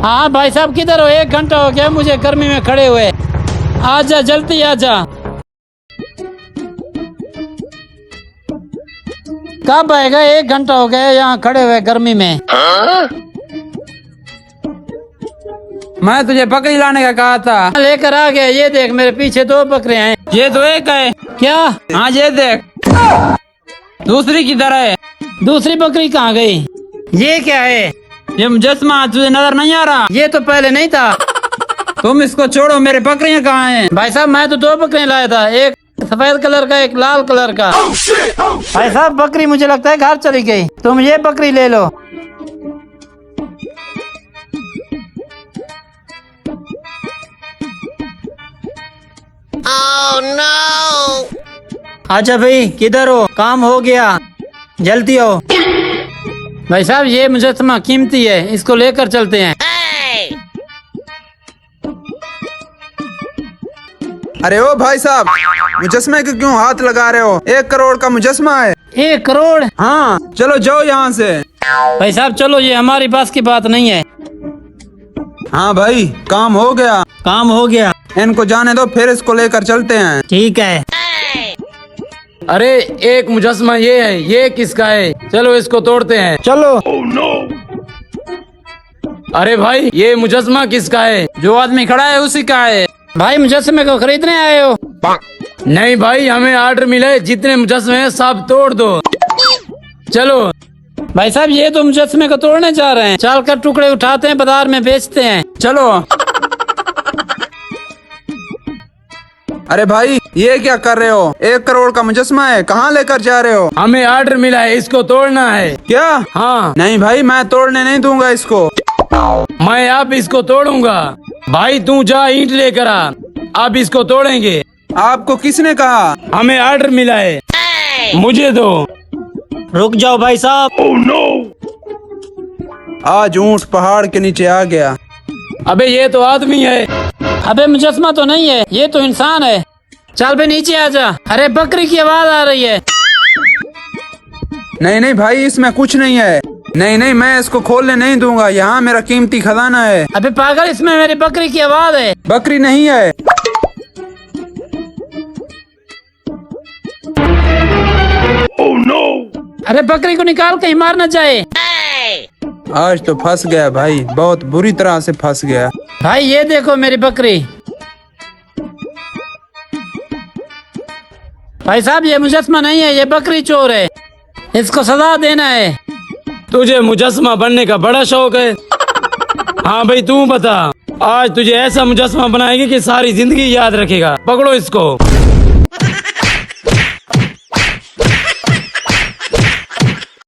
हाँ भाई साहब किधर हो? 1 घंटा हो गया मुझे गर्मी में खड़े हुए। आजा जल्दी आजा। कब आएगा? 1 घंटा हो गया यहाँ खड़े हुए गर्मी में। मैं तुझे बकरी लाने का कहा था, लेकर आ गया। ये देख मेरे पीछे 2 बकरियां हैं। ये तो एक है। क्या? हाँ ये देख, दूसरी किधर है? दूसरी बकरी कहाँ गई? ये क्या है? ये मुजस्समा तुझे नजर नहीं आ रहा? ये तो पहले नहीं था। तुम इसको छोड़ो, मेरे बकरियां कहाँ हैं? भाई साहब मैं तो 2 बकरियां लाया था, एक सफेद कलर का एक लाल कलर का। भाई साहब बकरी मुझे लगता है घर चली गई, तुम ये बकरी ले लो। अच्छा भाई किधर हो? काम हो गया, जल्दी आओ। भाई साहब ये मुजस्समा कीमती है, इसको लेकर चलते हैं। अरे ओ भाई साहब, मुजस्मे को क्यों हाथ लगा रहे हो? 1 करोड़ का मुजस्मा है। 1 करोड़? हाँ चलो जाओ यहाँ से। भाई साहब चलो, ये हमारी पास की बात नहीं है। हाँ भाई काम हो गया। काम हो गया। इनको जाने दो, फिर इसको लेकर चलते हैं। ठीक है। अरे एक मुजस्समा ये है, ये किसका है? चलो इसको तोड़ते हैं। चलो। अरे भाई ये मुजस्समा किसका है? जो आदमी खड़ा है उसी का है। भाई मुजस्समे को खरीदने आए हो? नहीं भाई, हमें ऑर्डर मिला है, जितने मुजस्समे हैं सब तोड़ दो। चलो। भाई साहब ये तो मुजस्समे को तोड़ने जा रहे हैं। चल कर टुकड़े उठाते हैं, बाजार में बेचते हैं। चलो। अरे भाई ये क्या कर रहे हो? 1 करोड़ का मुजस्मा है, कहाँ लेकर जा रहे हो? हमें ऑर्डर मिला है, इसको तोड़ना है। क्या? हाँ। नहीं भाई मैं तोड़ने नहीं दूंगा इसको। मैं अब इसको तोड़ूंगा। भाई तू जा ईंट लेकर आ, अब इसको तोड़ेंगे। आपको किसने कहा? हमें ऑर्डर मिला है, मुझे दो। रुक जाओ भाई साहब। आज ऊंट पहाड़ के नीचे आ गया। अबे ये तो आदमी है। अबे मुजस्समा तो नहीं है, ये तो इंसान है। चल बे नीचे आजा। अरे बकरी की आवाज आ रही है। नहीं नहीं भाई इसमें कुछ नहीं है। नहीं नहीं मैं इसको खोलने नहीं दूंगा, यहाँ मेरा कीमती खजाना है। अबे पागल, इसमें मेरी बकरी की आवाज है। बकरी नहीं है। अरे बकरी को निकाल, कहीं मार न जाए। आज तो फंस गया भाई, बहुत बुरी तरह से फंस गया। भाई ये देखो मेरी बकरी। भाई साहब ये मुजस्समा नहीं है, ये बकरी चोर है, इसको सजा देना है। तुझे मुजस्समा बनने का बड़ा शौक है? हाँ भाई तू बता, आज तुझे ऐसा मुजस्समा बनाएंगे कि सारी जिंदगी याद रखेगा। पकड़ो इसको।